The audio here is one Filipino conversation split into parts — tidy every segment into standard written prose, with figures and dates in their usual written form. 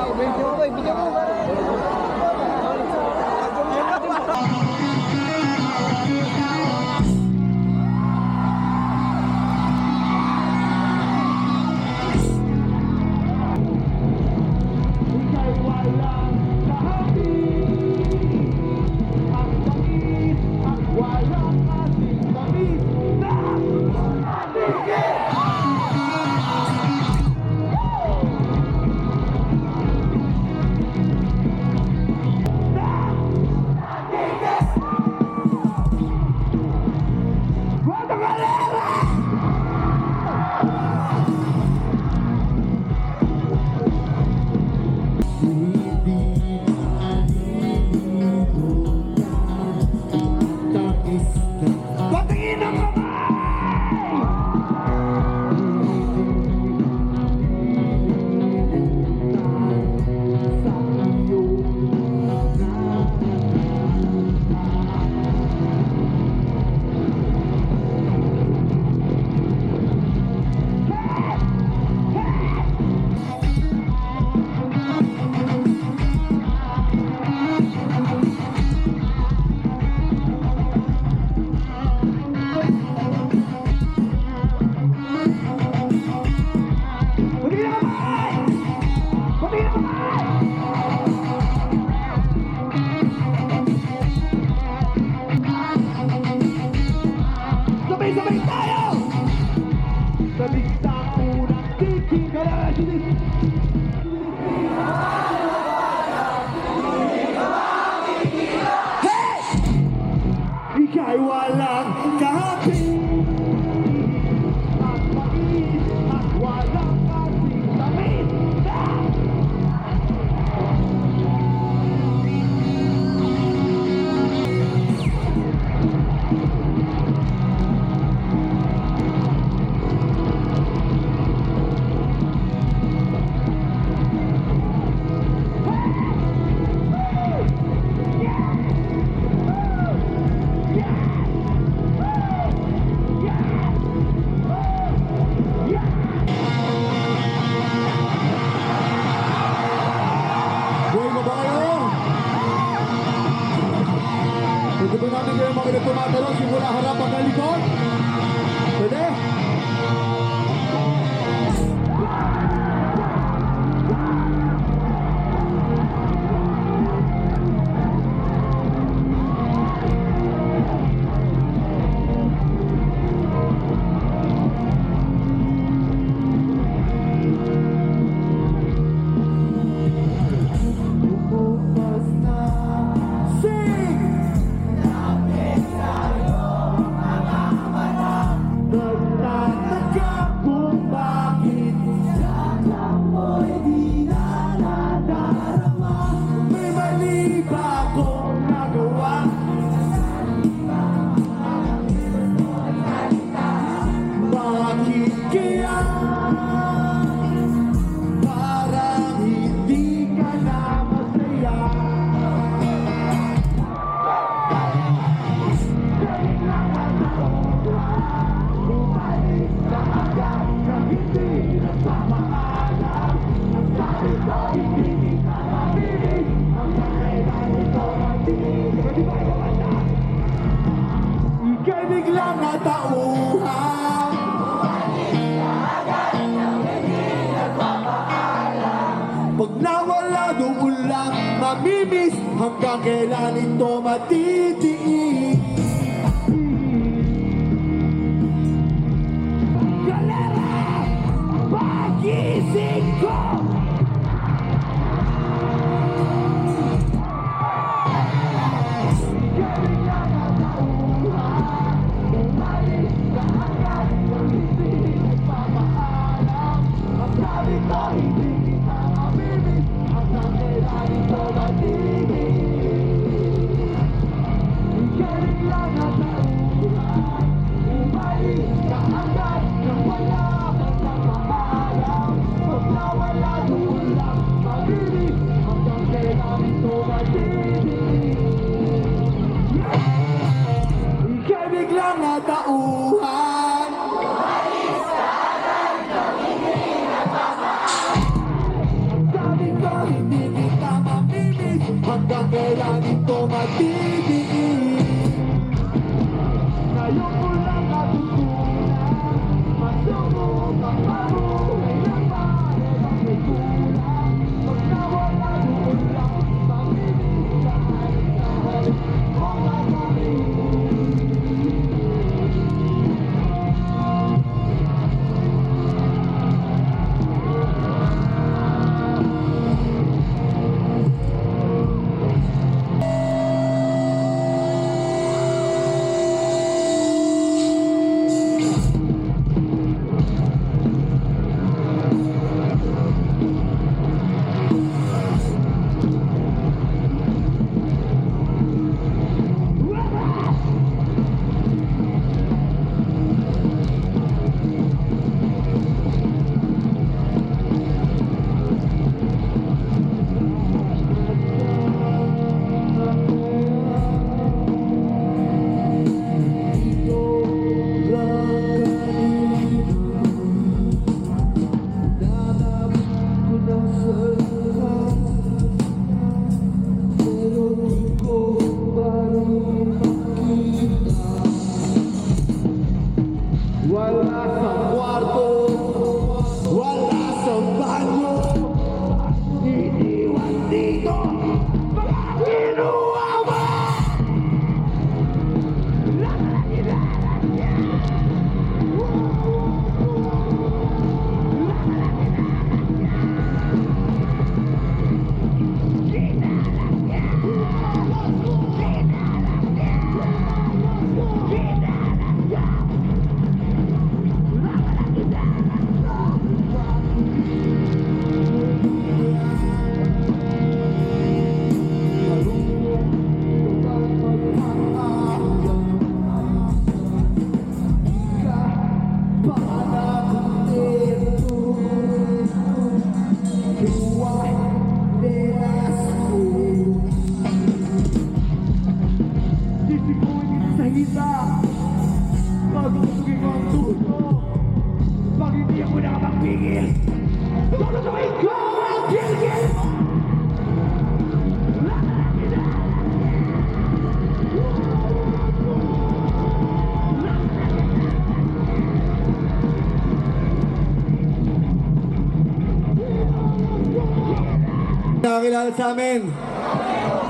Video ko, video ko. Sabay-sabay tayo! Sa bigta ko ng tiki Hey! Ika'y walang kahapi at pag-ibig at walang kasing tamis Pwede ba namin kayo mga tumatalon simula harap hanggang likod? Pwede? Ika'y biglang natauhan pag nawala doon lang mamimiss hanggang kailan ito matitiis Galera! Pagising ko! Ika'y biglang natauhan nakakilala sa amin.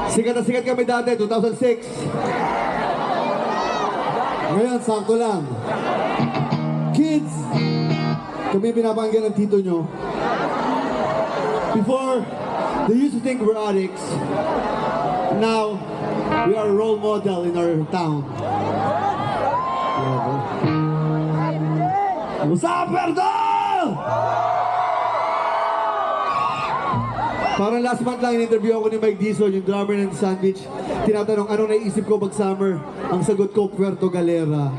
Sikat na sikat kami dati, 2006. Ngayon, sakto lang. Kids, kami pinapakinggan ng tito nyo. Before, they used to think we're addicts. Now, we are a role model in our town. What's up, Berto? Parang last month lang in-interview ako ni Mike Dizon, yung drummer ng Sandwich. Tinatanong, anong naisip ko pag summer? Ang sagot ko, Puerto Galera.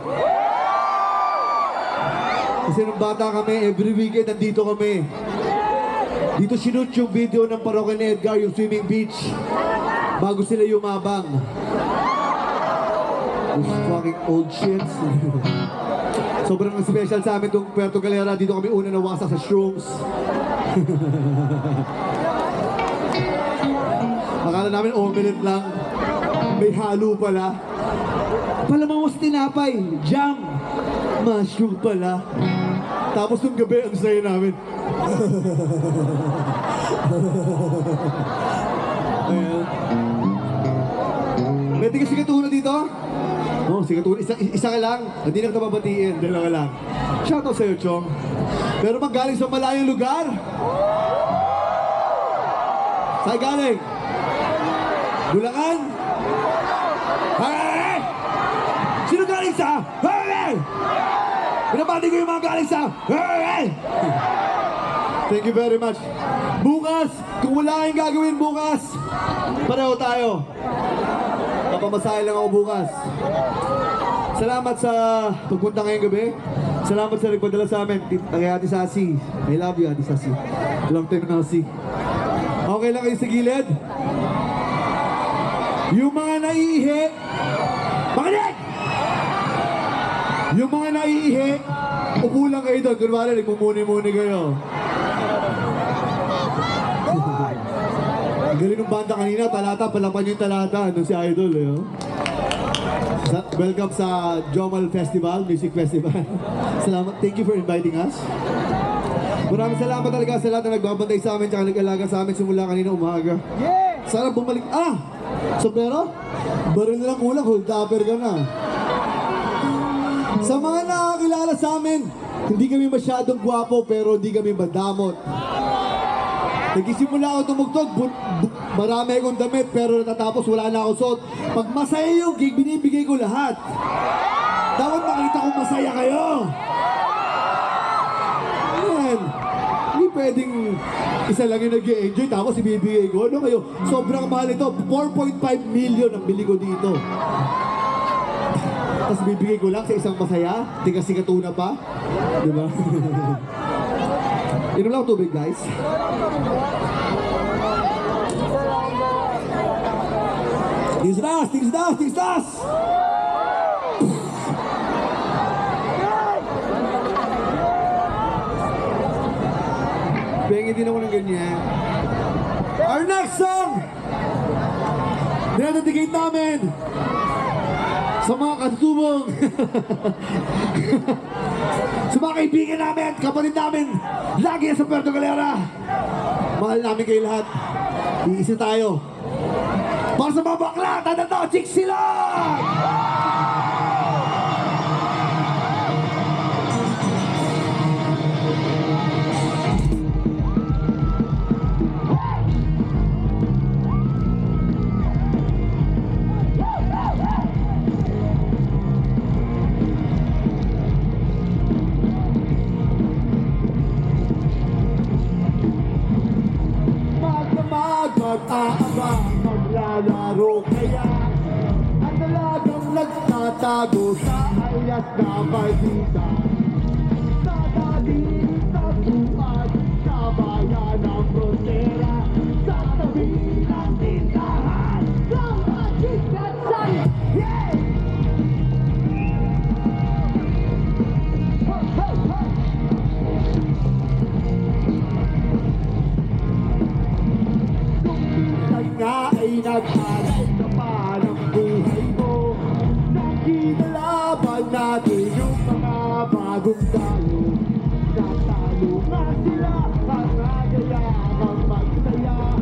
Kasi nung bata kami, every weekend nandito kami. Dito sinut yung video ng parokya ni Edgar, yung swimming beach. Bago sila yumabang. Those fucking old shits. Sobrang special sa amin itong Puerto Galera. Dito kami una nawasak sa shrooms. Akala namin omelette lang. May halo pala. Palamang mas tinapay. Jam. Mushroom pala. Tapos nung gabi, ang saya namin. Ayan. May tigas sigatuho na dito? Oo, sigatuho. Isa ka lang. Hindi na kita babatiin. Dalawa lang. Shoutout sa'yo, Chong. Pero pag galing sa malayong lugar, saan galing? Bulacan? Hey! Sino galing sa? Hey! Pinabati ko yung mga galing sa Hey! Thank you very much. Bukas, kung wala kayong gagawin bukas, pareho tayo. Papamasahe lang ako bukas. Salamat sa pagpunta ngayong gabi. Salamat sa nagpadala sa amin. Kay Ate Sassy. I love you, Ate Sassy. Long time na si. Okay lang kayo sa gilid? Yung mga naiihi, makinig! Yung mga naiihi, upo lang kayo doon. Kunwari, nagmumuni-muni kayo. Ang galing ng banda kanina, talata, palapan yung talata. Ano si Idol, eh. Oh. Welcome sa Jomal Festival, Music Festival. Salamat, thank you for inviting us. Maraming salamat talaga sa lahat na nagbabantay sa amin tsaka nag-alaga sa amin simula kanina umaga. Sana bumalik. Sombrero? Baril na lang kulang, hold upper ka na. Sa mga nakakilala sa amin, hindi kami masyadong gwapo pero hindi kami madamot. Nagsisimula ako tumugtog, marami akong damit pero natatapos wala na ako suot. Pag masaya yung gig, binibigay ko lahat. Dapat makita kong masaya kayo. Yan. Hindi pwedeng isa lang yung nag-enjoy tapos ibibigay ko. Ano kayo? Sobrang mahal ito. 4.5 million ang bili ko dito. Tapos bibigay ko lang sa isang masaya. Tiga sikatuna pa. Diba? Inom lang tubig, guys. Tingis das! Pengen din ako ng ganyan. Our next song! Dinadedicate namin sa mga katutubong sa mga kaibigan namin, kapatid namin, lagi sa Puerto Galera. Mahal namin kayo lahat. Iisa tayo. Para sa mga bakla, tanda to, chicks sila! Mag-aabang, maglalaro kaya ang dalagang nagtatago sa ayat na balita. Sa dating tagpuan, sa bayan ng frontera, sa tabi ng tindahan, sa magic at saya. Yeah! Na ay nag-aral ka pa ng buhay mo. Nakinalaban natin yung mga bagong talo. Natalo nga sila ang agayamang magsaya.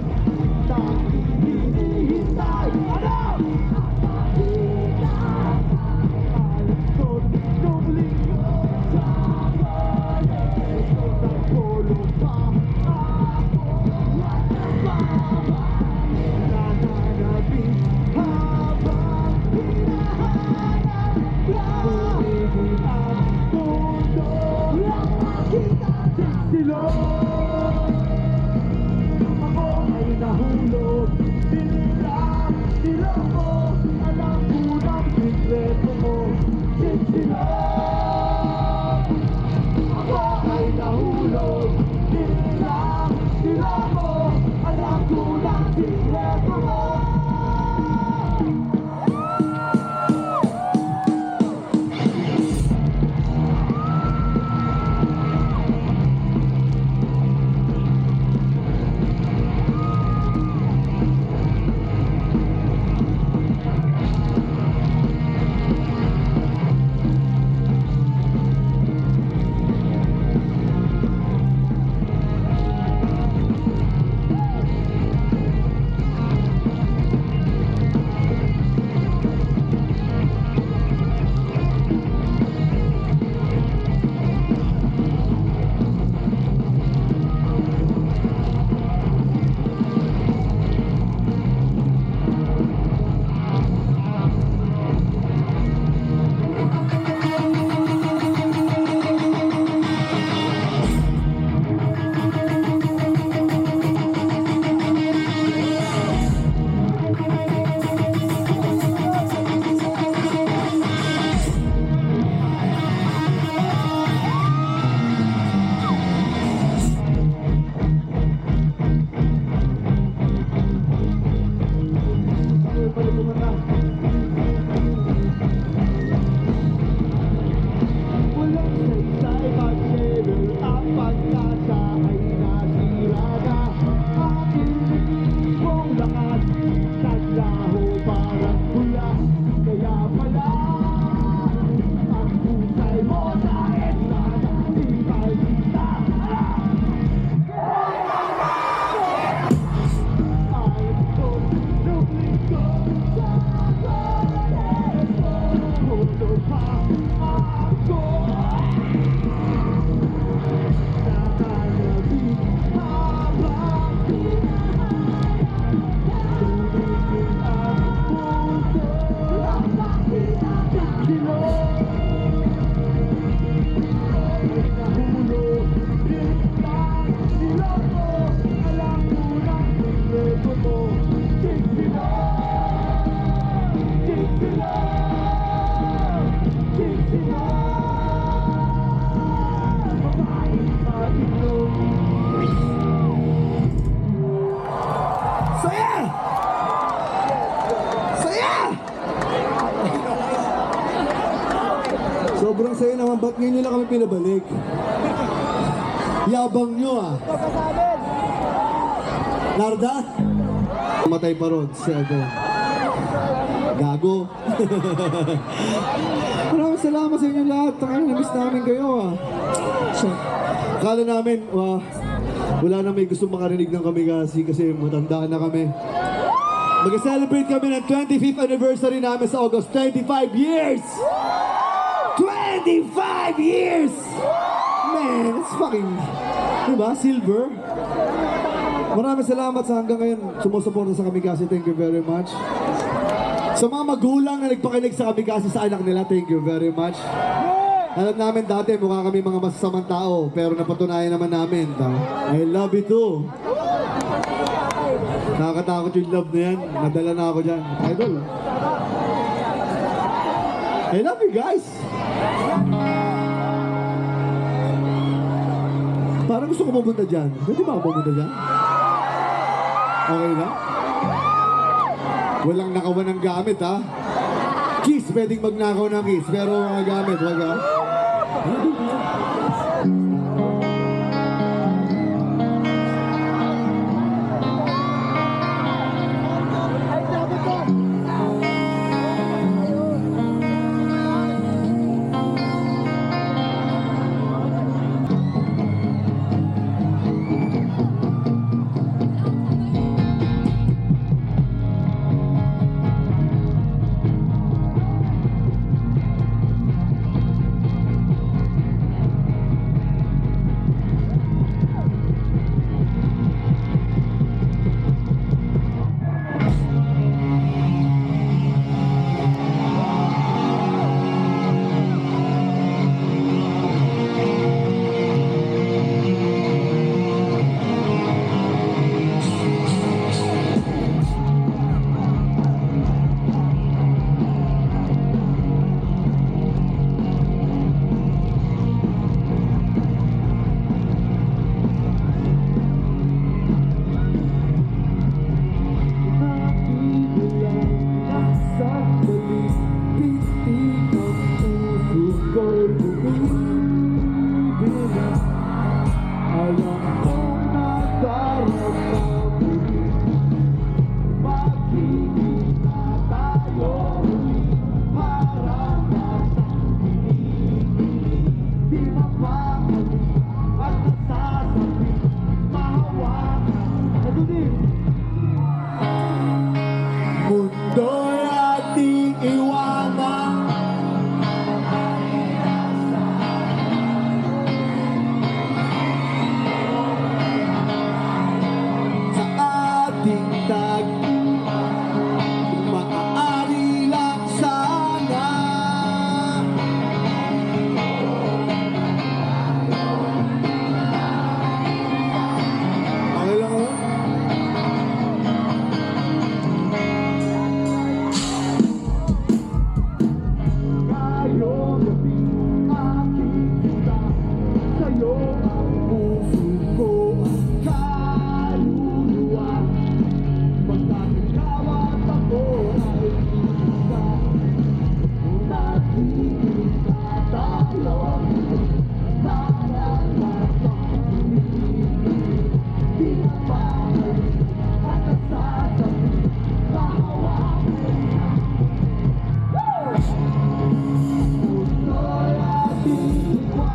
Sobrang saya naman, ba't ngayon nyo lang kami pinabalik? Yabang nyo ah. Narda? Matay pa ron, 7. Gago. Maraming salamat sa inyo lahat. Takang na-miss namin kayo ah. Kala namin, wala na may gusto makarinig ng kami kasi matanda na kami. Mag-celebrate kami ng 25th anniversary namin sa August. 25 years! 25 years! Man, it's fucking... Diba? Silver. Maraming salamat sa hanggang ngayon sumusuporta sa Kamikasi. Thank you very much. Sa mga magulang na nagpakinig sa Kamikasi sa anak nila, thank you very much. Alam namin dati mukha kami mga masasamang tao, pero napatunayan naman namin. I love you too. Nakakatakot yung love na yan. Nadala na ako dyan. Idol. I love you guys. Parang gusto ko pumunta dyan. Pwede ba ako pumunta dyan? Okay na? Walang nakawan ng gamit ha. Kiss, pwedeng magnakaw ng kiss. Pero mga gamit, wag ha. Mundo'y ating iwanan. Sa ating tagpuan, maaari lang sana. Okay lang ako? Bye.